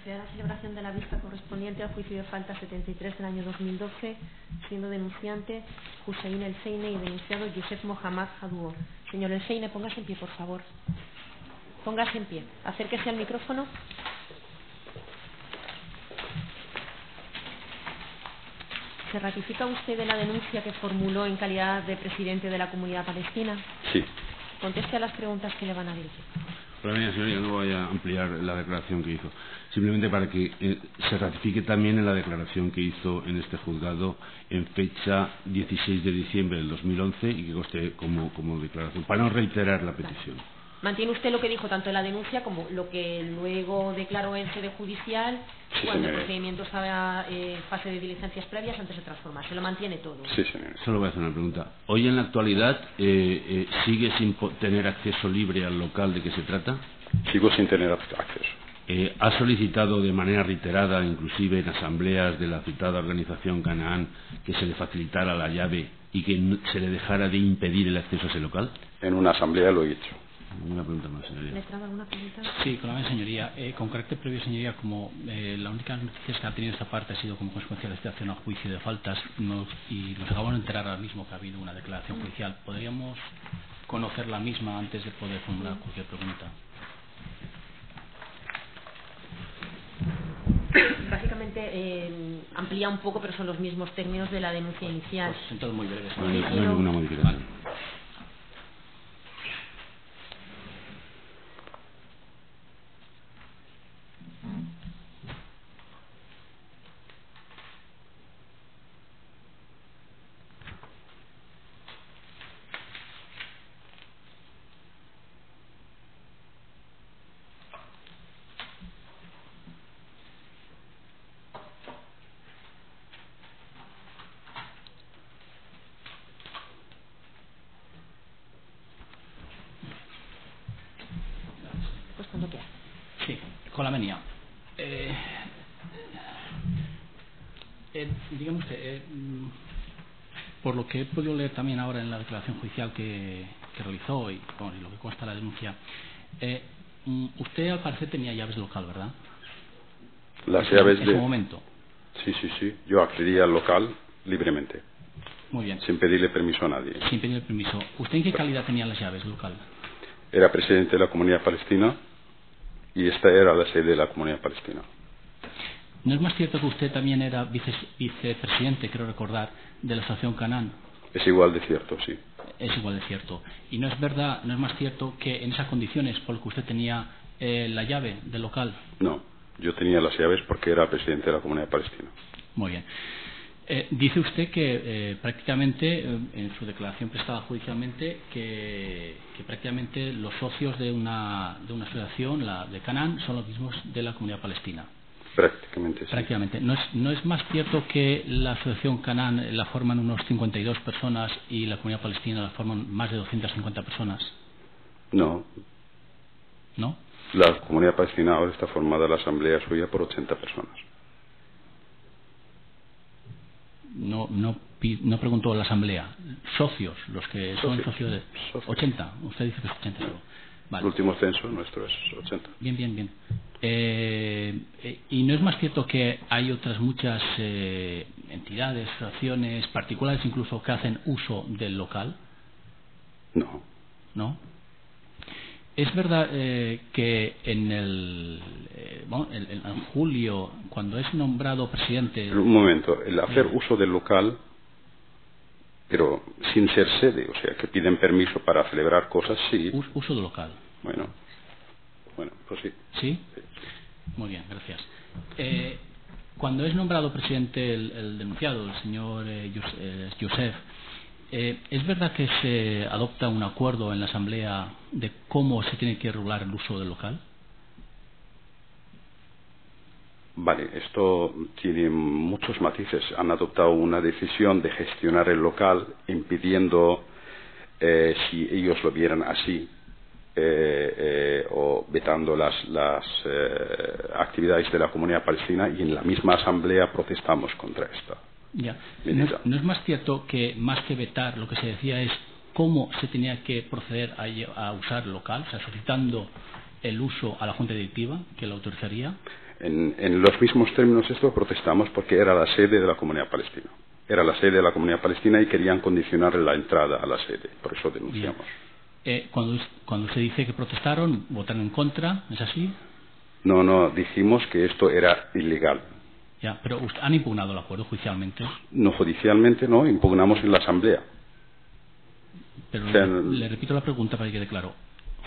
proceder a la celebración de la vista correspondiente al juicio de falta 73 del año 2012, siendo denunciante Hussein El Zeine y denunciado Youssef Mohammad Haduo. Señor El Zeine, póngase en pie, por favor. Póngase en pie. Acérquese al micrófono. ¿Se ratifica usted de la denuncia que formuló en calidad de presidente de la Comunidad Palestina? Sí. Conteste a las preguntas que le van a dirigir. Mira, señoría, no voy a ampliar la declaración que hizo. Simplemente para que se ratifique también en la declaración que hizo en este juzgado en fecha 16 de diciembre del 2011 y que conste como declaración, para no reiterar la petición. ¿Mantiene usted lo que dijo tanto en la denuncia como lo que luego declaró en sede judicial cuando el procedimiento estaba en fase de diligencias previas antes de transformarse? ¿Lo mantiene todo? Sí, señor. Solo voy a hacer una pregunta. ¿Hoy en la actualidad sigue sin tener acceso libre al local de que se trata? Sigo sin tener acceso. ¿Ha solicitado de manera reiterada, inclusive en asambleas de la citada organización Canaán, que se le facilitara la llave y que se le dejara de impedir el acceso a ese local? En una asamblea lo he hecho. Una pregunta más, señoría. ¿Le trae alguna pregunta? Sí, con la vez, señoría. Con carácter previo, señoría, como la única noticia que ha tenido esta parte ha sido como consecuencia de la citación a juicio de faltas y nos acabamos de enterar ahora mismo que ha habido una declaración judicial. ¿Podríamos conocer la misma antes de poder formular cualquier pregunta? Básicamente amplía un poco, pero son los mismos términos de la denuncia inicial. Pues entonces muy breves. No hay ninguna modificación. Vale. Pues cuando quiera. Sí, con la venia. Dígame usted, por lo que he podido leer también ahora en la declaración judicial que realizó y lo que consta la denuncia, usted al parecer tenía llaves de local, ¿verdad? Las llaves en ese momento. Sí. Yo accedí al local libremente. Muy bien. Sin pedirle permiso a nadie. Sin pedirle permiso. ¿Usted en qué calidad tenía las llaves del local? Era presidente de la Comunidad Palestina y esta era la sede de la Comunidad Palestina. ¿No es más cierto que usted también era vicepresidente, creo recordar, de la Asociación Canaán? Es igual de cierto, sí. Es igual de cierto. ¿Y no es verdad, no es más cierto que en esas condiciones por las que usted tenía la llave del local? No, yo tenía las llaves porque era presidente de la Comunidad Palestina. Muy bien. Dice usted que prácticamente, en su declaración prestada judicialmente, que prácticamente los socios de una asociación, la de Canaán, son los mismos de la Comunidad Palestina. Prácticamente, sí. Prácticamente. ¿No es más cierto que la asociación Canaán la forman unos 52 personas y la Comunidad Palestina la forman más de 250 personas? No. ¿No? La Comunidad Palestina ahora está formada, la asamblea suya, por 80 personas. No preguntó la asamblea. Socios, los que son socios de... Socios. 80. Usted dice que es 80 solo. Vale. El último censo nuestro es 80. Bien. ¿Y no es más cierto que hay otras muchas entidades, asociaciones, particulares incluso, que hacen uso del local? No. ¿No? Es verdad que en julio, cuando es nombrado presidente... Un momento, el hacer uso del local, pero sin ser sede, o sea, que piden permiso para celebrar cosas, sí. Uso del local. Bueno, pues sí. ¿Sí? Muy bien, gracias. Cuando es nombrado presidente el denunciado, el señor Youssef, ¿es verdad que se adopta un acuerdo en la Asamblea de cómo se tiene que regular el uso del local? Vale, esto tiene muchos matices. Han adoptado una decisión de gestionar el local impidiendo, si ellos lo vieran así, o vetando las actividades de la Comunidad Palestina, y en la misma asamblea protestamos contra esta. Ya. ¿No es más cierto que más que vetar lo que se decía es cómo se tenía que proceder a usar el local, o sea, solicitando el uso a la Junta Directiva que lo autorizaría? En los mismos términos esto protestamos porque era la sede de la Comunidad Palestina. Era la sede de la Comunidad Palestina y querían condicionar la entrada a la sede. Por eso denunciamos. Cuando se dice que protestaron, votaron en contra, ¿es así? No, dijimos que esto era ilegal. Ya, pero ¿han impugnado el acuerdo judicialmente? No judicialmente, no, impugnamos en la Asamblea. Pero le repito la pregunta para que quede claro.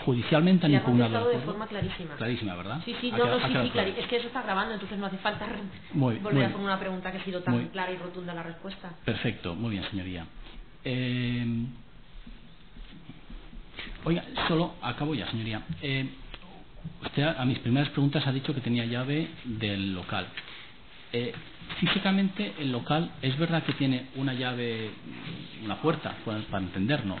Judicialmente han impugnado el acuerdo. De forma clarísima. Clarísima, ¿verdad? Sí, sí, claro. Es que eso está grabando, entonces no hace falta volver a hacer una pregunta que ha sido tan clara y rotunda la respuesta. Perfecto, muy bien, señoría. Oiga, solo acabo ya, señoría. Usted a mis primeras preguntas ha dicho que tenía llave del local. Físicamente el local es verdad que tiene una llave, una puerta, para entendernos,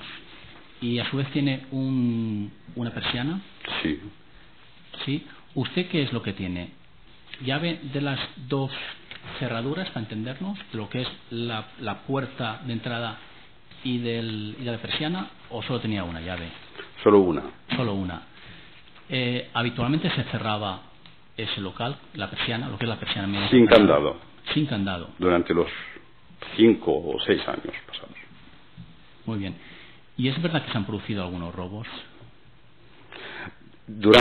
y a su vez tiene una persiana. Sí. Sí. ¿Usted qué es lo que tiene? ¿Llave de las dos cerraduras, para entendernos, de lo que es la puerta de entrada y la de persiana, o solo tenía una llave? Solo una. Solo una. Habitualmente se cerraba ese local, la persiana, lo que es la persiana. Sin candado. Sin candado. Durante los 5 o 6 años pasados. Muy bien. ¿Y es verdad que se han producido algunos robos? Los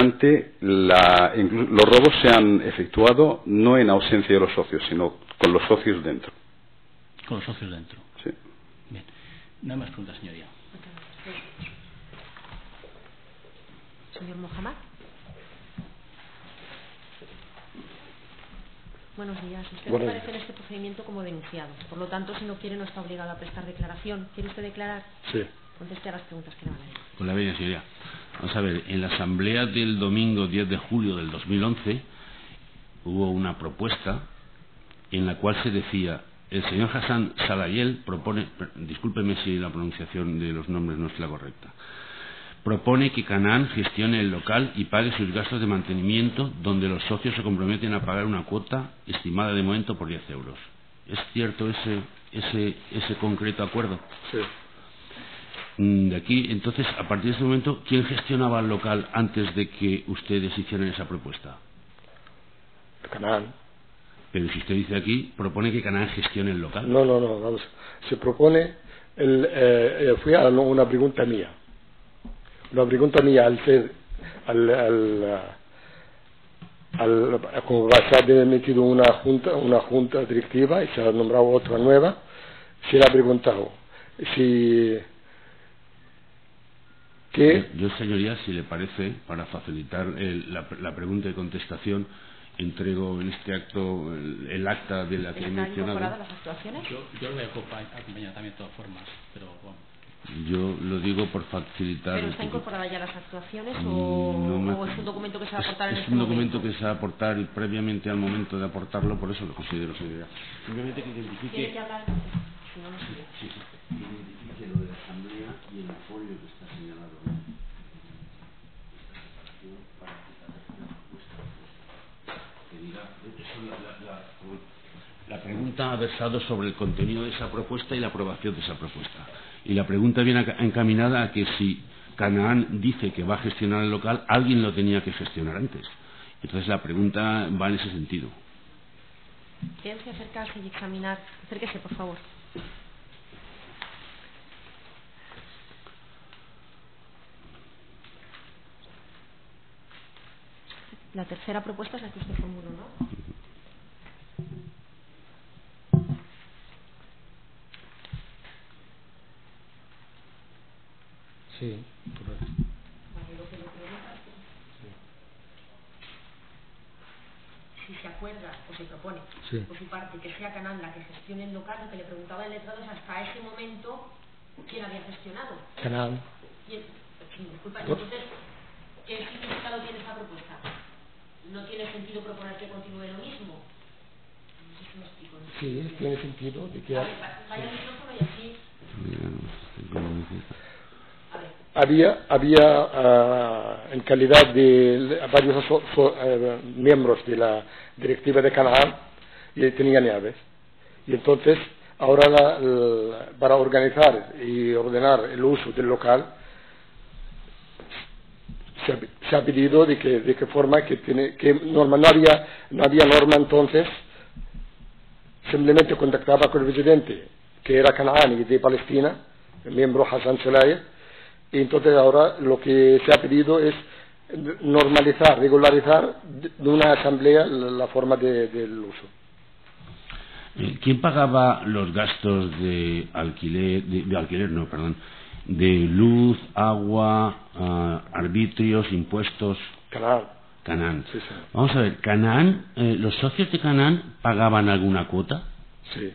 robos se han efectuado no en ausencia de los socios, sino con los socios dentro. Con los socios dentro. Sí. Bien. No hay más preguntas, señoría. Señor Mohamed. Buenos días. Usted aparece en este procedimiento como denunciado. Por lo tanto, si no quiere, no está obligado a prestar declaración. ¿Quiere usted declarar? Sí. Conteste a las preguntas que le van a hacer. Con la bella señoría. Vamos a ver, en la asamblea del domingo 10 de julio del 2011 hubo una propuesta en la cual se decía: el señor Hassan Salayel propone, discúlpeme si la pronunciación de los nombres no es la correcta, propone que Canaán gestione el local y pague sus gastos de mantenimiento, donde los socios se comprometen a pagar una cuota estimada de momento por 10 euros. ¿Es cierto ese concreto acuerdo? Sí. De aquí, entonces, a partir de este momento, ¿quién gestionaba el local antes de que ustedes hicieran esa propuesta? Canaán. Pero si usted dice aquí, propone que Canaán gestione el local. No, vamos. Se propone, fue una pregunta mía. Una pregunta mía al ser, como se ha metido una junta directiva y se ha nombrado otra nueva, se le ha preguntado si... Yo, señoría, si le parece, para facilitar la pregunta y contestación, entrego en este acto el acta de la que he mencionado. ¿Están incorporadas las actuaciones? Yo lo voy a acompañar también de todas formas, pero bueno. Yo lo digo por facilitar. ¿Pero está incorporada ya las actuaciones o es un documento que se va a aportar en este momento? Es un documento que se va a aportar previamente al momento de aportarlo, por eso lo considero señoría. Simplemente que identifique... ¿Tiene que hablar? Si no, no sigue. Sí. Identifique lo de la asamblea y el folio que está señalado. La pregunta ha versado sobre el contenido de esa propuesta y la aprobación de esa propuesta. Y la pregunta viene encaminada a que si Canaán dice que va a gestionar el local, alguien lo tenía que gestionar antes. Entonces la pregunta va en ese sentido. Tienes que acercarse y examinar. Acérquese, por favor. La tercera propuesta es la que usted formuló, ¿no? Sí, correcto. Si se acuerda o se propone por su parte que sea Canaán la que gestione el local, lo que le preguntaba el letrado es hasta ese momento quién había gestionado. Canaán. Disculpa, entonces, ¿qué significado tiene esta propuesta? ¿No tiene sentido proponer que continúe lo mismo? No sé si me explico. ¿No? Sí, tiene sentido. De que vaya al micrófono y así. Había en calidad de varios miembros de la directiva de Canaán y tenían llaves. Y entonces, ahora para organizar y ordenar el uso del local, se ha pedido de qué forma que norma, no había norma entonces, simplemente contactaba con el presidente, que era cananí de Palestina, el miembro Hassan Shelaya, y entonces ahora lo que se ha pedido es normalizar, regularizar de una asamblea la forma del uso. ¿Quién pagaba los gastos de alquiler, de luz, agua, arbitrios, impuestos? Canaán. Sí, sí. Vamos a ver, Canaán, ¿los socios de Canaán pagaban alguna cuota? Sí.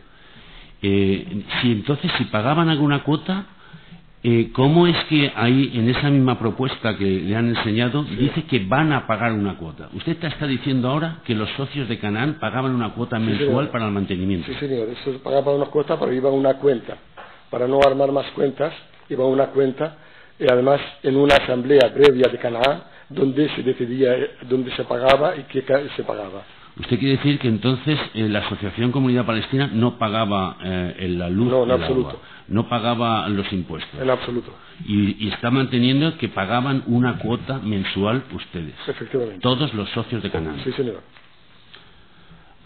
Si pagaban alguna cuota, ¿cómo es que ahí, en esa misma propuesta que le han enseñado, sí, dice que van a pagar una cuota? Usted está diciendo ahora que los socios de Canaán pagaban una cuota mensual para el mantenimiento. Sí, señor, eso pagaba una cuota, pero iba a una cuenta. Para no armar más cuentas, iba a una cuenta, y además en una asamblea previa de Canaán, donde se decidía dónde se pagaba y qué se pagaba. ¿Usted quiere decir que entonces la Asociación Comunidad Palestina no pagaba la luz, no, en el absoluto, agua, no pagaba los impuestos? En absoluto. Y está manteniendo que pagaban una cuota mensual ustedes. Efectivamente. Todos los socios de Canaán. Sí, señor.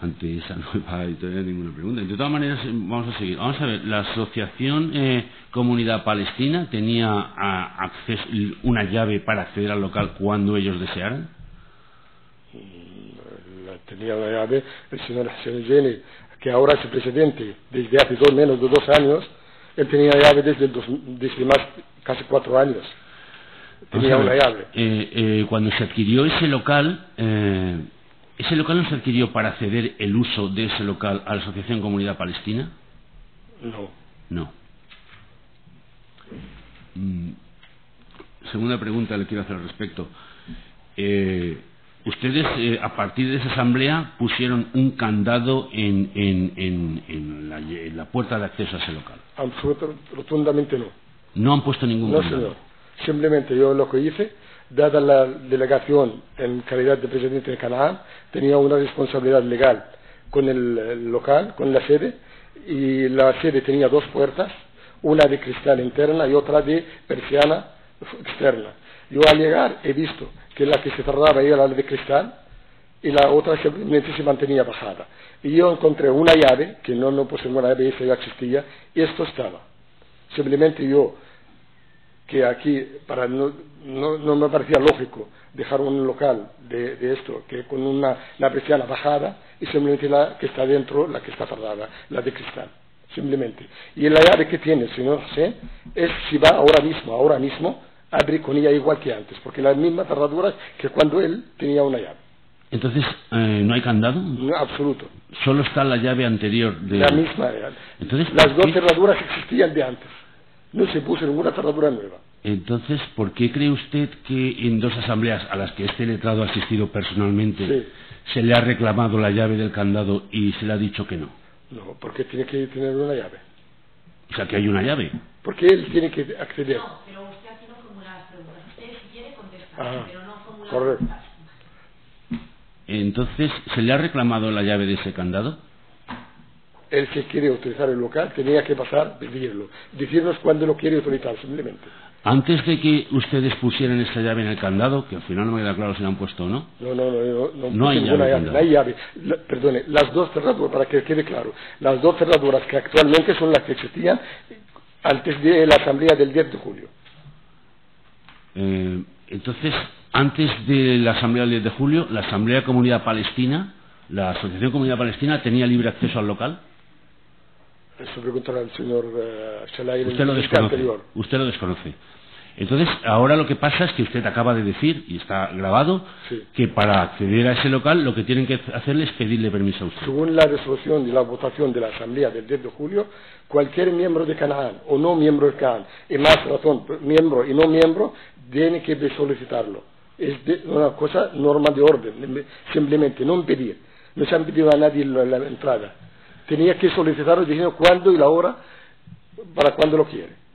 Ante esa no hay todavía ninguna pregunta. De todas maneras, vamos a seguir. Vamos a ver, la Asociación Comunidad Palestina tenía una llave para acceder al local cuando ellos desearan. Tenía una llave el señor Hassan Jeni, que ahora es el presidente desde hace menos de 2 años. Él tenía llave desde casi 4 años. Tenía una llave. Cuando se adquirió ese local no se adquirió para ceder el uso de ese local a la Asociación Comunidad Palestina. No. Segunda pregunta le quiero hacer al respecto. Ustedes, a partir de esa asamblea, pusieron un candado en la puerta de acceso a ese local. Rotundamente no. No han puesto ningún candado. No, señor. Simplemente yo lo que hice, dada la delegación en calidad de presidente de Canaán, tenía una responsabilidad legal con el local, con la sede, y la sede tenía 2 puertas, una de cristal interna y otra de persiana externa. Yo al llegar he visto que la que se cerraba era la de cristal y la otra simplemente se mantenía bajada. Y yo encontré una llave, que no puse una llave, esa ya existía, y esto estaba. Simplemente yo, que aquí no me parecía lógico dejar un local de esto, que con la persiana bajada, y simplemente la que está dentro, la que está cerrada, la de cristal. Simplemente. Y la llave que tiene el señor José es si va ahora mismo, abre con ella igual que antes, porque las mismas cerraduras que cuando él tenía una llave. Entonces, ¿no hay candado? No, absoluto. Solo está la llave anterior de... La misma. Entonces, las 2 cerraduras existían de antes. No se puso ninguna cerradura nueva. Entonces, ¿por qué cree usted que en 2 asambleas a las que este letrado ha asistido personalmente, sí, se le ha reclamado la llave del candado y se le ha dicho que no? No, porque tiene que tener una llave. O sea, que hay una llave. Porque él tiene que acceder. No, pero usted aquí no formula las preguntas. Usted si quiere contestar, pero no formula correcto. preguntas. Entonces, ¿se le ha reclamado la llave de ese candado? El que quiere utilizar el local tenía que pasar, pedirlo, decirnos cuándo lo quiere utilizar, simplemente. Antes de que ustedes pusieran esa llave en el candado, que al final no me queda claro si la han puesto o no. No hay ninguna llave. No hay llave. Perdone, las 2 cerraduras, para que quede claro, las 2 cerraduras que actualmente son las que existían antes de la asamblea del 10 de julio. Entonces, antes de la asamblea del 10 de julio, la Asamblea Comunidad Palestina, la Asociación Comunidad Palestina, ¿tenía libre acceso al local? Eso preguntará al señor Shelaya. Usted lo desconoce. Usted lo desconoce. Entonces, ahora lo que pasa es que usted acaba de decir, y está grabado, sí, que para acceder a ese local lo que tienen que hacerle es pedirle permiso a usted. Según la resolución y la votación de la Asamblea del 10 de julio, cualquier miembro de Canaán o no miembro de Canaán, y más razón, miembro y no miembro, tiene que solicitarlo. Es una cosa normal de orden, simplemente no pedir. No se han pedido a nadie la entrada. Tenía que solicitarlo diciendo cuándo y la hora para cuándo lo quiere.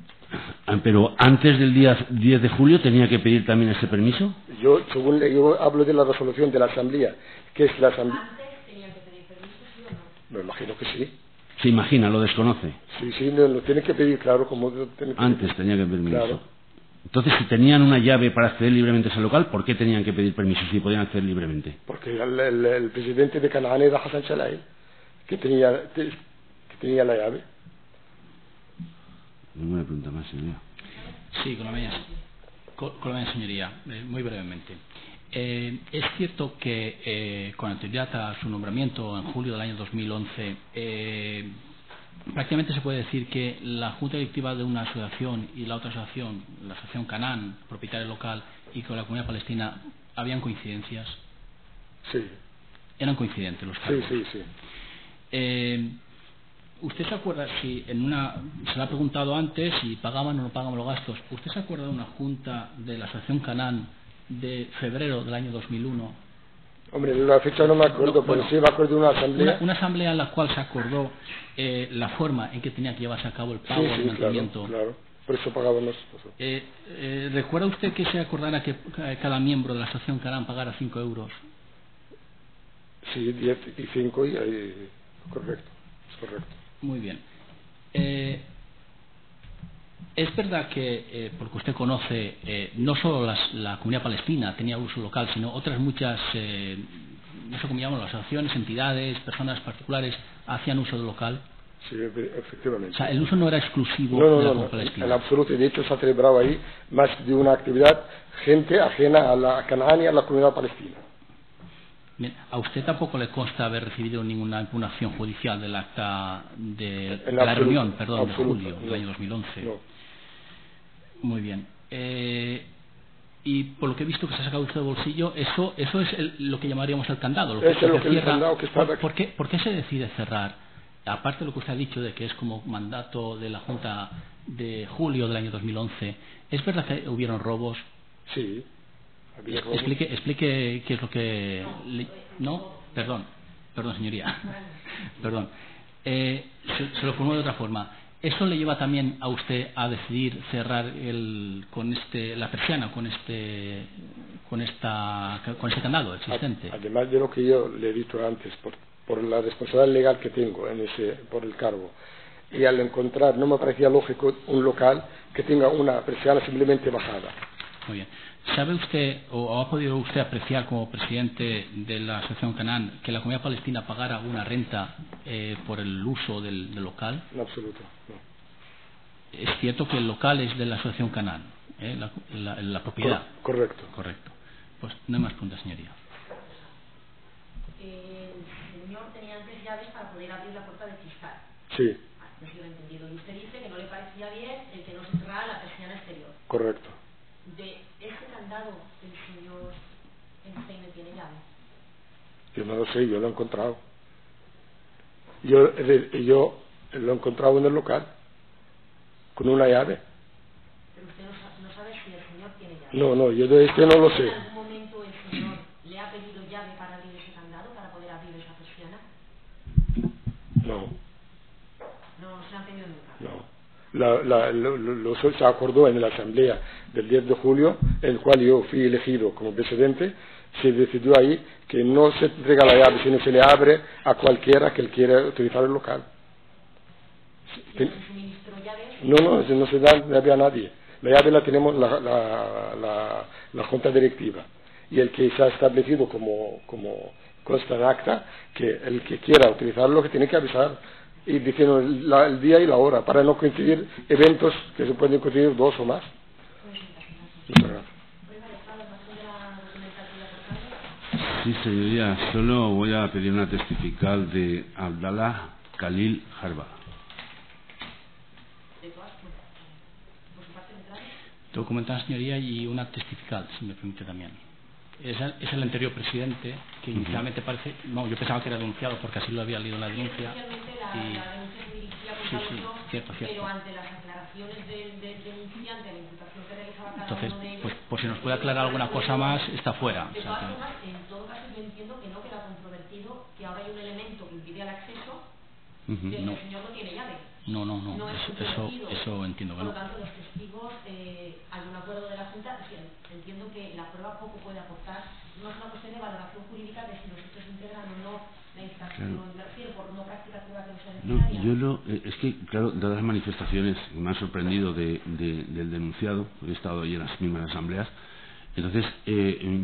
Pero antes del día 10 de julio tenía que pedir también ese permiso. Yo hablo de la resolución de la asamblea, que es la asamblea. ¿Antes tenía que pedir permiso, sí o no? Me imagino que sí. Se imagina, lo desconoce. Sí, lo tiene que pedir, claro, como antes tenía que pedir permiso. Claro. Entonces, si tenían una llave para acceder libremente a ese local, ¿por qué tenían que pedir permiso si podían acceder libremente? Porque el presidente de Canaan era Hassan Chalail, que tenía la llave. Ninguna pregunta más, señoría. Sí, con la media señoría, muy brevemente. Es cierto que con anterioridad a su nombramiento en julio del año 2011, prácticamente se puede decir que la junta directiva de una asociación y la otra asociación, la asociación Canaan, propietaria local, y con la comunidad palestina, ¿habían coincidencias? Sí. Eran coincidentes los cargos. Sí. ¿Usted se acuerda si se le ha preguntado antes si pagaban o no pagaban los gastos? ¿Usted se acuerda de una junta de la asociación Canaan de febrero del año 2001? Hombre, la fecha no me acuerdo, pero sí me acuerdo de una asamblea. Una asamblea en la cual se acordó la forma en que tenía que llevarse a cabo el pago, el mantenimiento. Claro. Por eso pagábamos. ¿Recuerda usted que se acordara que cada miembro de la asociación Canaan pagara 5 euros? Sí, 10 y 5 y ahí, correcto, es correcto. Muy bien. Es verdad que, porque usted conoce, no solo la comunidad palestina tenía uso local, sino otras muchas, no sé cómo llaman, asociaciones, entidades, personas particulares hacían uso del local. Sí, efectivamente. O sea, el uso no era exclusivo de la comunidad palestina. En absoluto. De hecho, se ha celebrado ahí más de una actividad, gente ajena a Canaán y a la comunidad palestina. Bien, ¿a usted tampoco le consta haber recibido ninguna impugnación judicial del acta de la reunión, de julio del año 2011? No. Muy bien. Y por lo que he visto que se ha sacado usted del bolsillo, eso es lo que llamaríamos el candado. Lo que cierra. ¿Por qué se decide cerrar? Aparte de lo que usted ha dicho de que es como mandato de la Junta de julio del año 2011, ¿es verdad que hubieron robos? Sí. Explique qué es lo que... ¿No? Perdón, señoría. Perdón. Se lo formulo de otra forma. ¿Eso le lleva también a usted a decidir cerrar la persiana con este candado existente? Además de lo que yo le he dicho antes, por la responsabilidad legal que tengo por el cargo, y al encontrar, no me parecía lógico un local que tenga una persiana simplemente bajada. Muy bien. ¿Sabe usted o ha podido usted apreciar como presidente de la Asociación Canaan que la comunidad palestina pagara una renta por el uso del local? En absoluto, no. Es cierto que el local es de la Asociación Canaan, la propiedad. Correcto. Pues no hay más preguntas, señoría. El señor tenía antes llaves para poder abrir la puerta de cristal. Sí. No sé si lo he entendido. Y usted dice que no le parecía bien el que no se cerrara la persiana exterior. Correcto. De ese candado el señor Einstein tiene llave. Yo no lo sé, yo lo he encontrado. Yo lo he encontrado en el local con una llave. Pero usted no sabe si el señor tiene llave. No, yo de este no lo sé. ¿En algún momento el señor le ha pedido llave para abrir ese candado, para poder abrir esa persiana? No. No se la han pedido nunca. No. Se acordó en la asamblea del 10 de julio, en el cual yo fui elegido como presidente. Se decidió ahí que no se entrega la llave, sino se le abre a cualquiera que él quiera utilizar el local. ¿Y se suministró llaves? No se da llave a nadie. La llave la tenemos la junta directiva, y el que se ha establecido como consta en acta, que el que quiera utilizarlo que tiene que avisar y diciendo el día y la hora, para no coincidir eventos que se pueden coincidir 2 o más. Muchas gracias. Sí, señoría, solo voy a pedir una testifical de Abdallah Khalil Harba. Documentada, señoría, y una testifical, si me permite también. Es el anterior presidente que inicialmente parece... No, yo pensaba que era denunciado porque así lo había leído en la denuncia. La denuncia se dirigía contra cierto. Pero ante las aclaraciones del denunciante, la imputación que realizaba cada entonces, uno de ellos... pues si nos puede aclarar alguna cosa más, está fuera. De todas formas, en todo caso yo entiendo que no queda controvertido que ahora hay un elemento que impide el acceso del que el señor no tiene llave. No, eso entiendo que no. Por lo tanto, los testigos, hay un acuerdo de la Junta, entiendo que la prueba poco puede aportar. No es una cuestión de valoración jurídica de si los hechos integran o no la infracción, me refiero por no práctica prueba que Es que, claro, dadas las manifestaciones me han sorprendido del denunciado, he estado ahí en las mismas asambleas. Entonces,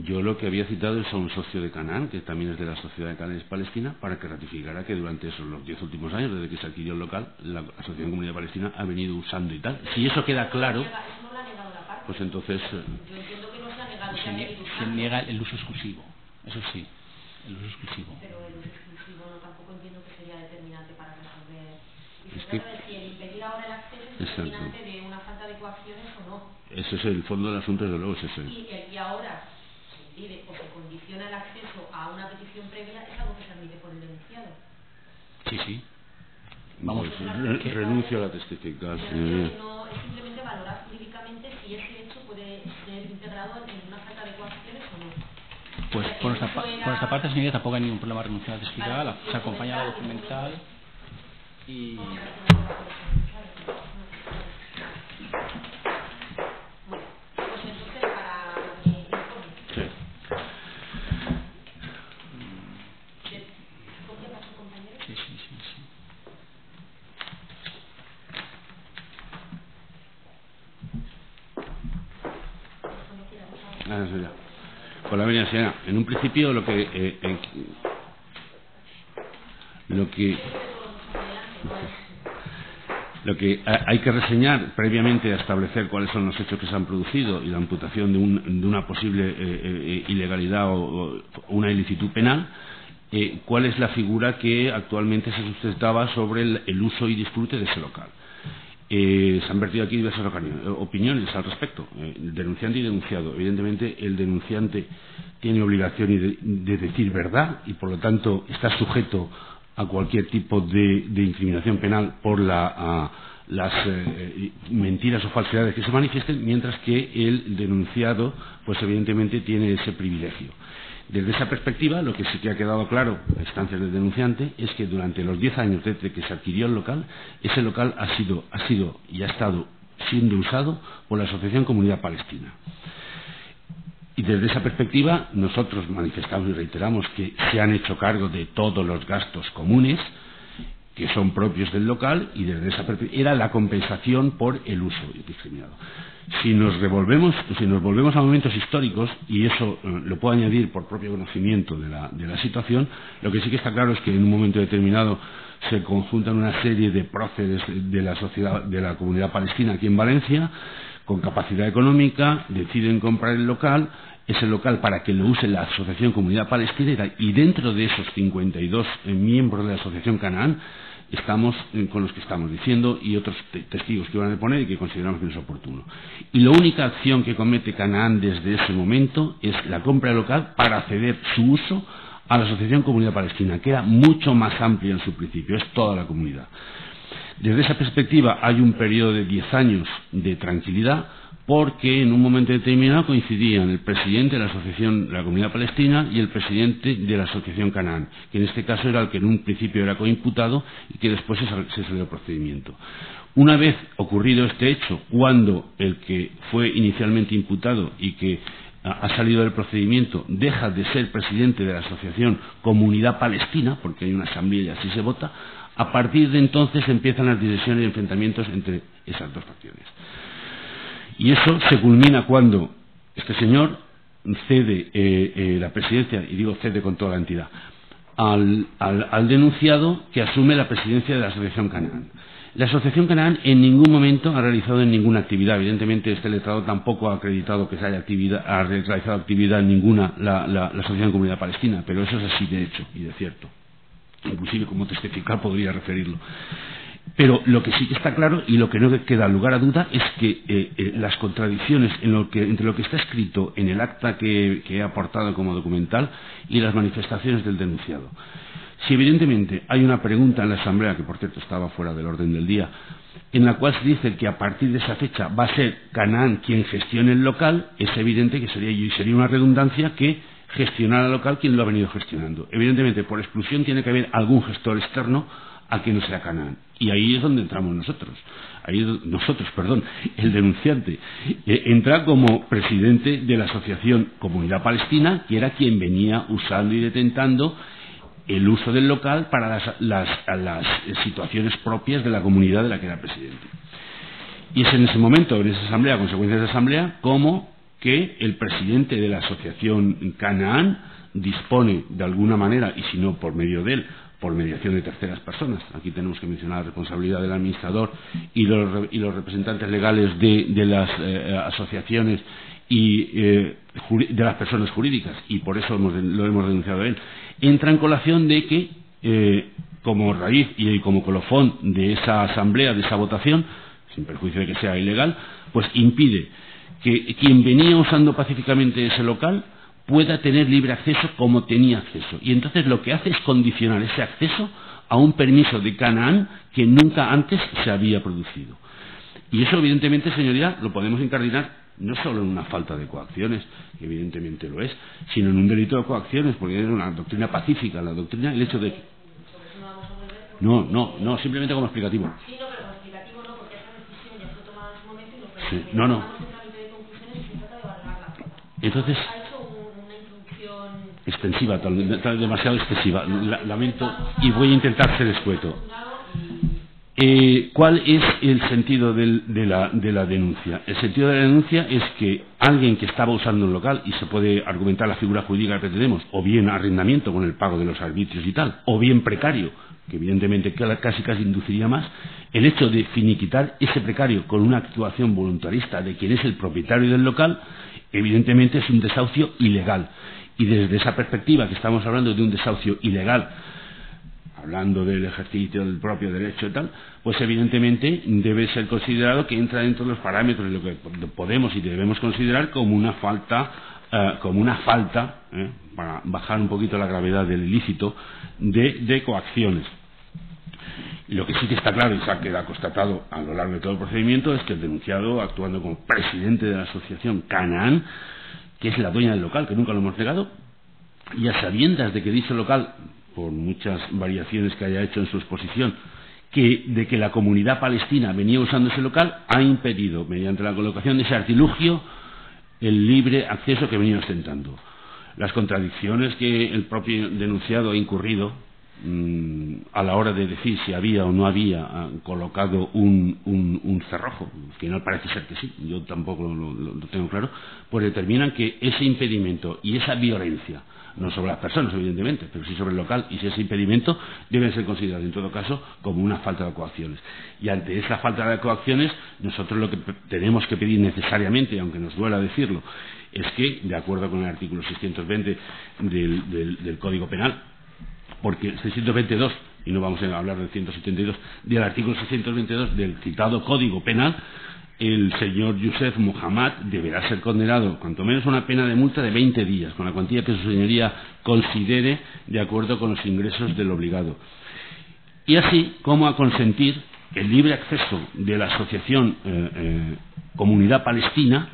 yo lo que había citado es a un socio de Canaán, que también es de la Sociedad de Canaan Palestina, para que ratificara que durante los 10 últimos años, desde que se adquirió el local, la Asociación Comunidad Palestina ha venido usando y tal. Si eso queda claro, pues entonces... Yo entiendo que no se ha negado que ha venido usando. Se niega el uso exclusivo, eso sí, el uso exclusivo. Pero el uso exclusivo tampoco entiendo que sería determinante para resolver. Y Es se que... trata de si el impedir ahora el acceso es determinante de una falta de coacciones o no. Ese es el fondo del asunto, desde luego, es ese. Y ahora se impide o se condiciona el acceso a una petición previa, es algo que se admite por el denunciado. Sí, sí. Vamos, renuncio a la testificar. No, es simplemente valorar jurídicamente si ese hecho puede ser integrado en una falta de coacciones o no. Pues por nuestra parte, señoría, tampoco hay ningún problema de renunciar a la testificar, se acompaña la documental y... Por la venia, señora, en un principio lo que hay que reseñar previamente a establecer cuáles son los hechos que se han producido y la imputación de una posible ilegalidad o una ilicitud penal, cuál es la figura que actualmente se sustentaba sobre el uso y disfrute de ese local. Se han vertido aquí diversas opiniones al respecto, denunciante y denunciado. Evidentemente, el denunciante tiene obligación de decir verdad y, por lo tanto, está sujeto a cualquier tipo de incriminación penal por las mentiras o falsedades que se manifiesten, mientras que el denunciado, pues evidentemente, tiene ese privilegio. Desde esa perspectiva, lo que sí que ha quedado claro a instancias del denunciante es que durante los 10 años desde que se adquirió el local, ese local ha sido y ha estado siendo usado por la Asociación Comunidad Palestina. Y desde esa perspectiva, nosotros manifestamos y reiteramos que se han hecho cargo de todos los gastos comunes que son propios del local, y desde esa perspectiva era la compensación por el uso indiscriminado. Si nos volvemos a momentos históricos, y eso lo puedo añadir por propio conocimiento de la situación, lo que sí que está claro es que en un momento determinado se conjuntan una serie de próceres de la sociedad, de la comunidad palestina aquí en Valencia, con capacidad económica, deciden comprar el local, ese local para que lo use la Asociación Comunidad Palestina, y dentro de esos 52 miembros de la Asociación Canaán estamos con los que estamos diciendo y otros testigos que van a poner y que consideramos que no es oportuno. Y la única acción que comete Canaán desde ese momento es la compra del local para ceder su uso a la Asociación Comunidad Palestina, que era mucho más amplia en su principio, es toda la comunidad. Desde esa perspectiva hay un periodo de 10 años de tranquilidad, porque en un momento determinado coincidían el presidente de la Asociación de la Comunidad Palestina y el presidente de la Asociación Canaán, que en este caso era el que en un principio era coimputado y que después se salió del procedimiento. Una vez ocurrido este hecho, cuando el que fue inicialmente imputado y que ha salido del procedimiento deja de ser presidente de la Asociación Comunidad Palestina, porque hay una asamblea y así se vota, a partir de entonces empiezan las divisiones y enfrentamientos entre esas dos facciones. Y eso se culmina cuando este señor cede la presidencia, y digo cede con toda la entidad, al denunciado, que asume la presidencia de la Asociación Canaán. La Asociación Canaán en ningún momento ha realizado ninguna actividad. Evidentemente este letrado tampoco ha acreditado que se haya realizado actividad ninguna la Asociación Comunidad Palestina, pero eso es así de hecho y de cierto. Inclusive como testificar podría referirlo. Pero lo que sí que está claro y lo que no queda lugar a duda es que las contradicciones entre lo que está escrito en el acta que he aportado como documental y las manifestaciones del denunciado. Si evidentemente hay una pregunta en la Asamblea, que por cierto estaba fuera del orden del día, en la cual se dice que a partir de esa fecha va a ser Canaán quien gestione el local, es evidente que sería una redundancia que gestionar el local quien lo ha venido gestionando. Evidentemente, por exclusión tiene que haber algún gestor externo a que no sea Canaán. Y ahí es donde entramos nosotros. El denunciante entra como presidente de la Asociación Comunidad Palestina, que era quien venía usando y detentando el uso del local para las situaciones propias de la comunidad de la que era presidente. Y es en ese momento, en esa asamblea, consecuencias de asamblea, como que el presidente de la asociación Canaán dispone de alguna manera, y si no por medio de él, por mediación de terceras personas. Aquí tenemos que mencionar la responsabilidad del administrador y los representantes legales de las asociaciones y de las personas jurídicas, y por eso lo hemos denunciado a él. Entra en colación de que, como raíz y como colofón de esa asamblea, de esa votación, sin perjuicio de que sea ilegal, pues impide que quien venía usando pacíficamente ese local pueda tener libre acceso como tenía acceso. Y entonces lo que hace es condicionar ese acceso a un permiso de Canaán que nunca antes se había producido. Y eso, evidentemente, señoría, lo podemos incardinar no solo en una falta de coacciones, que evidentemente lo es, sino en un delito de coacciones, porque es una doctrina pacífica, la doctrina, el hecho de que... No, simplemente como explicativo. Sí, no, pero como explicativo no, porque esa decisión ya fue tomada en su momento y lo que Sí, no. Entonces, extensiva, demasiado excesiva. Lamento y voy a intentar ser escueto. ¿Cuál es el sentido de la denuncia? El sentido de la denuncia es que alguien que estaba usando un local, y se puede argumentar la figura jurídica que tenemos, o bien arrendamiento con el pago de los arbitrios y tal, o bien precario, que evidentemente casi induciría más, el hecho de finiquitar ese precario con una actuación voluntarista de quien es el propietario del local, evidentemente es un desahucio ilegal. Y desde esa perspectiva, que estamos hablando de un desahucio ilegal, hablando del ejercicio del propio derecho y tal, pues evidentemente debe ser considerado que entra dentro de los parámetros de lo que podemos y debemos considerar como una falta, para bajar un poquito la gravedad del ilícito, de coacciones. Y lo que sí que está claro y se ha quedado constatado a lo largo de todo el procedimiento es que el denunciado, actuando como presidente de la asociación Canaán, que es la dueña del local, que nunca lo hemos negado, y a sabiendas de que dicho local, por muchas variaciones que haya hecho en su exposición, de que la comunidad palestina venía usando ese local, ha impedido, mediante la colocación de ese artilugio, el libre acceso que venía ostentando. Las contradicciones que el propio denunciado ha incurrido a la hora de decir si había o no había colocado un cerrojo, al final parece ser que sí, yo tampoco lo tengo claro, pues determinan que ese impedimento y esa violencia, no sobre las personas evidentemente, pero sí sobre el local, y si ese impedimento deben ser considerados en todo caso como una falta de coacciones. Y ante esa falta de coacciones, nosotros lo que tenemos que pedir necesariamente, aunque nos duela decirlo, es que, de acuerdo con el artículo 620 del Código Penal, porque el 622, y no vamos a hablar del 172, del artículo 622 del citado Código Penal, el señor Youssef Mohammad deberá ser condenado cuanto menos a una pena de multa de 20 días, con la cuantía que su señoría considere de acuerdo con los ingresos del obligado. Y así como a consentir el libre acceso de la asociación Comunidad Palestina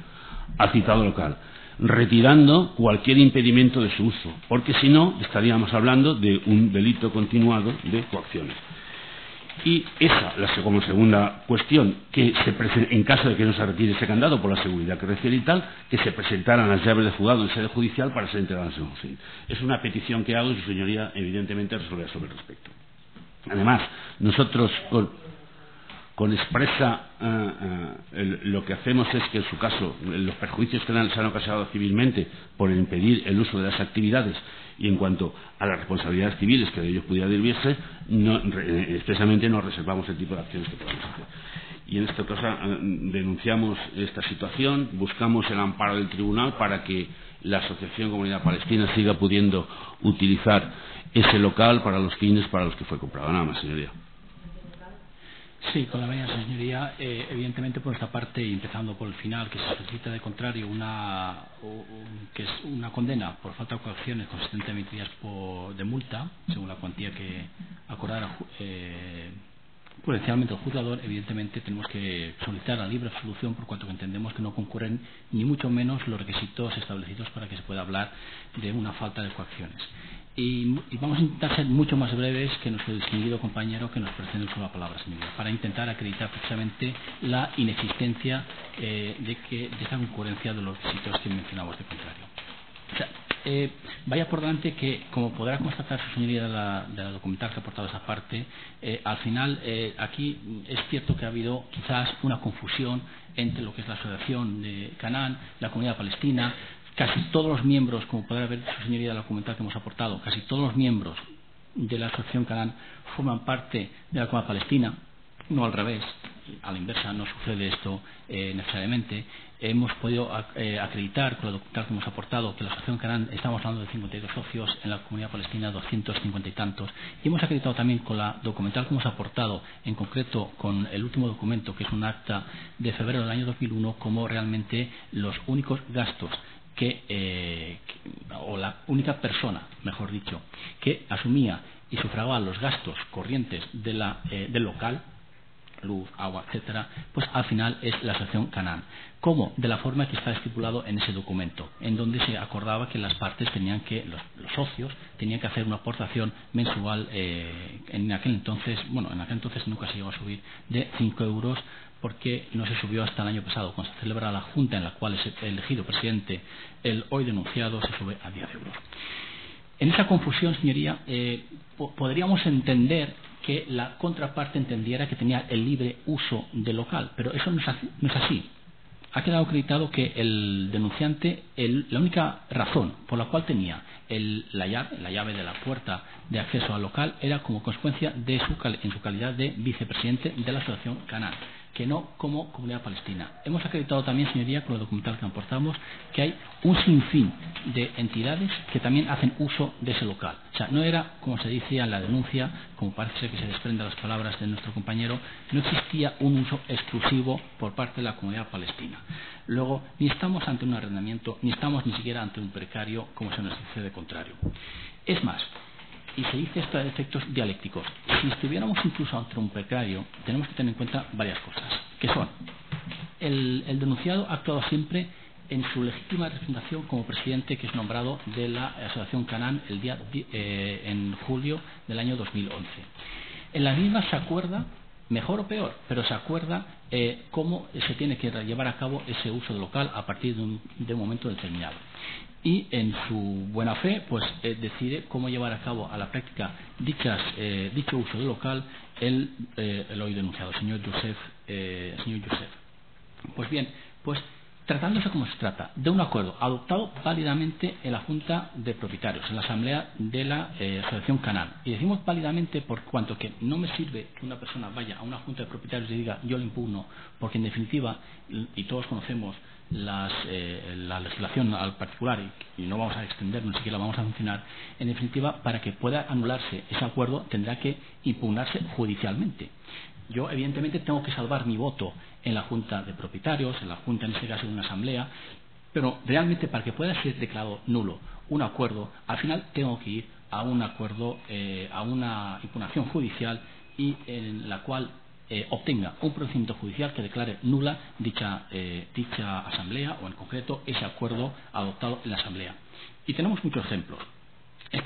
al citado local, retirando cualquier impedimento de su uso, porque si no estaríamos hablando de un delito continuado de coacciones. Y esa, como segunda cuestión, que en caso de que no se retire ese candado por la seguridad que refiere y tal, que se presentaran las llaves de juzgado en sede judicial para ser entregadas en Hussein. Es una petición que hago y su señoría evidentemente resolverá sobre el respecto. Además, nosotros con expresa lo que hacemos es que en su caso los perjuicios que se han ocasionado civilmente por impedir el uso de las actividades y en cuanto a las responsabilidades civiles que de ellos pudiera derivarse, expresamente nos reservamos el tipo de acciones que podamos hacer. Y en esta cosa denunciamos esta situación, buscamos el amparo del tribunal para que la Asociación Comunidad Palestina siga pudiendo utilizar ese local para los fines para los que fue comprado. Nada más, señoría. Sí, con la venia, señoría. Evidentemente, por esta parte, y empezando por el final, que se solicita de contrario que es una condena por falta de coacciones consistente en 20 días de multa, según la cuantía que acordara prudencialmente el juzgador. Evidentemente tenemos que solicitar la libre absolución por cuanto que entendemos que no concurren ni mucho menos los requisitos establecidos para que se pueda hablar de una falta de coacciones. Y vamos a intentar ser mucho más breves que nuestro distinguido compañero que nos precede en la palabra, señoría, para intentar acreditar precisamente la inexistencia de esta concurrencia de los requisitos que mencionamos de contrario. O sea, vaya por delante que, como podrá constatar su señoría de la documental que ha aportado esa parte, al final aquí es cierto que ha habido quizás una confusión entre lo que es la asociación de Canaán, la comunidad palestina. Casi todos los miembros, como podrá ver su señoría de la documental que hemos aportado, casi todos los miembros de la asociación Canaán forman parte de la comunidad palestina, no al revés. A la inversa no sucede esto necesariamente. Hemos podido acreditar con la documental que hemos aportado que la asociación Canaán, estamos hablando de 52 socios, en la comunidad palestina 250 y tantos, y hemos acreditado también con la documental que hemos aportado, en concreto con el último documento, que es un acta de febrero del año 2001, como realmente los únicos gastos o la única persona, mejor dicho, que asumía y sufragaba los gastos corrientes del local, luz, agua, etcétera, pues al final es la asociación Canaán, como de la forma que está estipulado en ese documento, en donde se acordaba que las partes tenían que, los socios tenían que hacer una aportación mensual, en aquel entonces nunca se llegó a subir, de 5 euros, porque no se subió hasta el año pasado, cuando se celebra la junta en la cual es elegido presidente el hoy denunciado, se sube a 10 euros. En esa confusión, señoría, podríamos entender que la contraparte entendiera que tenía el libre uso del local, pero eso no es así. Ha quedado acreditado que el denunciante, la única razón por la cual tenía la llave de la puerta de acceso al local era como consecuencia de en su calidad de vicepresidente de la asociación Canaán, que no como comunidad palestina. Hemos acreditado también, señoría, con el documental que aportamos, que hay un sinfín de entidades que también hacen uso de ese local. O sea, no era, como se decía en la denuncia, como parece que se desprende de las palabras de nuestro compañero, no existía un uso exclusivo por parte de la comunidad palestina. Luego, ni estamos ante un arrendamiento, ni estamos ni siquiera ante un precario, como se nos dice de contrario. Es más, y se dice esto de efectos dialécticos, si estuviéramos incluso ante un precario, tenemos que tener en cuenta varias cosas, que son: el denunciado ha actuado siempre en su legítima representación como presidente, que es nombrado de la asociación Canaán en julio del año 2011. En la misma se acuerda, mejor o peor, pero se acuerda cómo se tiene que llevar a cabo ese uso del local a partir de un momento determinado. Y en su buena fe, pues decide cómo llevar a cabo a la práctica dicho uso del local el hoy denunciado, señor Youssef. Pues bien, pues tratándose como se trata de un acuerdo adoptado válidamente en la Junta de Propietarios, en la Asamblea de la Asociación Canaán. Y decimos válidamente por cuanto que no me sirve que una persona vaya a una Junta de Propietarios y diga yo lo impugno, porque en definitiva, y todos conocemos la legislación al particular y no vamos a extender, ni siquiera vamos a mencionar, en definitiva, para que pueda anularse ese acuerdo tendrá que impugnarse judicialmente. Yo evidentemente tengo que salvar mi voto en la Junta de Propietarios, en la Junta, en este caso de una asamblea, pero realmente para que pueda ser declarado nulo un acuerdo, al final tengo que ir a un acuerdo, a una impugnación judicial, y en la cual obtenga un procedimiento judicial que declare nula dicha asamblea, o en concreto ese acuerdo adoptado en la asamblea. Y tenemos muchos ejemplos. Es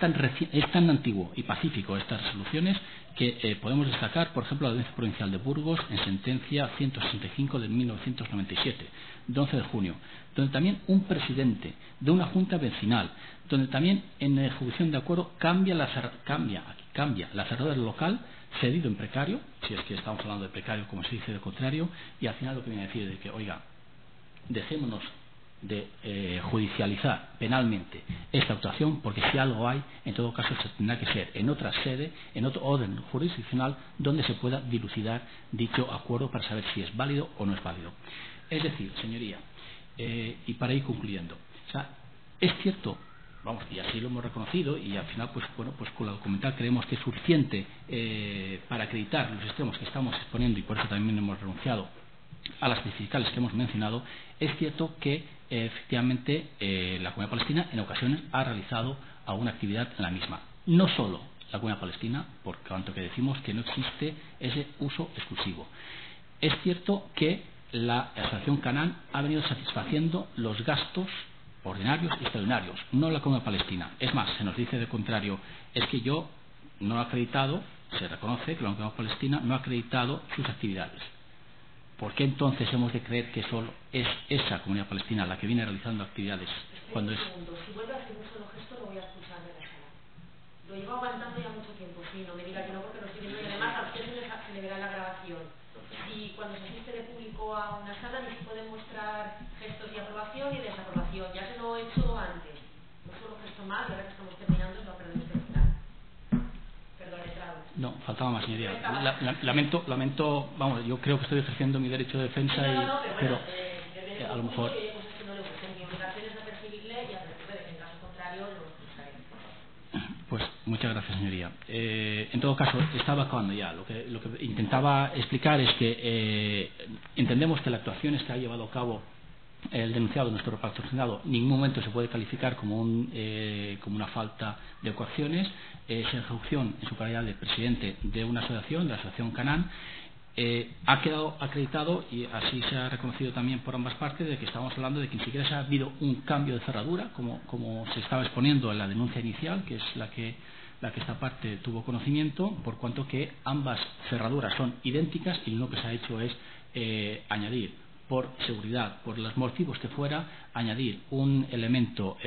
tan antiguo y pacífico estas resoluciones que podemos destacar, por ejemplo, la Audiencia Provincial de Burgos en sentencia 165 de 1997, de 11 de junio, donde también un presidente de una junta vecinal, donde también en ejecución de acuerdo cambia la cerradura del local cedido en precario, si es que estamos hablando de precario como se dice de contrario, y al final lo que viene a decir es que, oiga, dejémonos de judicializar penalmente esta actuación, porque si algo hay, en todo caso se tendrá que ser en otra sede, en otro orden jurisdiccional, donde se pueda dilucidar dicho acuerdo para saber si es válido o no es válido. Es decir, señoría, y para ir concluyendo, o sea, es cierto, vamos, y así lo hemos reconocido, y al final pues con la documental creemos que es suficiente para acreditar los extremos que estamos exponiendo, y por eso también hemos renunciado a las fiscales que hemos mencionado. Es cierto que efectivamente la comunidad palestina en ocasiones ha realizado alguna actividad en la misma. No solo la comunidad palestina, por cuanto que decimos que no existe ese uso exclusivo. Es cierto que la asociación Canaán ha venido satisfaciendo los gastos ordinarios y extraordinarios, no la comunidad palestina. Es más, se nos dice de contrario, es que yo no he acreditado, se reconoce que la comunidad palestina no ha acreditado sus actividades. ¿por qué entonces hemos de creer que solo es esa comunidad palestina la que viene realizando actividades? Cuando es... Si vuelve a hacer un solo gesto, lo voy a expulsar de la sala. Lo llevo aguantando ya mucho tiempo, sí, no me diga que no, porque lo estoy viendo, y además a usted se le verá la grabación. Y cuando se asiste de público a una sala ni se pueden mostrar gestos de aprobación y desaprobación, ya se lo he hecho antes. Un solo gesto más, y ahora que estamos terminando se va a perder este final. Perdón, letrado. No, faltaba más, señoría. Lamento, vamos, yo creo que estoy ejerciendo mi derecho de defensa, pero a lo mejor... Pues muchas gracias, señoría. En todo caso, estaba acabando ya. Lo que intentaba explicar es que entendemos que las actuaciones que ha llevado a cabo el denunciado, nuestro patrocinado, en ningún momento se puede calificar como una falta de coacciones. Esa ejecución en su calidad de presidente de una asociación, de la asociación Canaan, ha quedado acreditado, y así se ha reconocido también por ambas partes, de que estamos hablando de que ni siquiera se ha habido un cambio de cerradura, como se estaba exponiendo en la denuncia inicial, que es la que esta parte tuvo conocimiento, por cuanto que ambas cerraduras son idénticas y lo que se ha hecho es añadir, por seguridad, por los motivos que fuera, añadir un elemento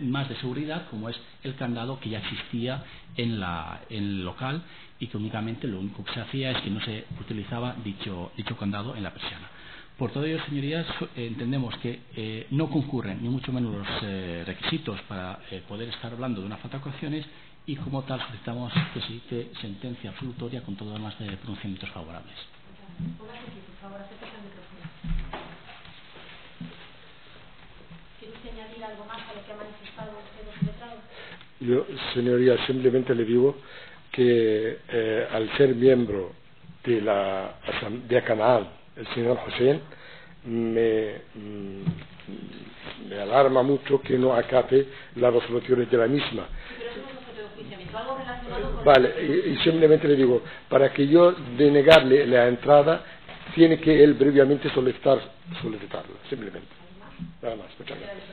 más de seguridad, como es el candado que ya existía en el local, y que únicamente lo único que se hacía es que no se utilizaba dicho candado en la persiana. Por todo ello, señorías, entendemos que no concurren ni mucho menos los requisitos para poder estar hablando de una falta de coacciones, y como tal solicitamos que se dicte sentencia absolutoria con todos los demás pronunciamientos favorables. Póngase aquí, por favor, acérquese al micrófono. ¿Quiere usted añadir algo más a lo que ha manifestado usted, su letrado? Yo, señoría, simplemente le digo que al ser miembro de la Asamblea Canaan, el señor Hussein, me alarma mucho que no acate las resoluciones de la misma. Vale, y simplemente le digo, para que yo denegarle la entrada, tiene que él previamente solicitarla, simplemente. Nada más, muchas gracias.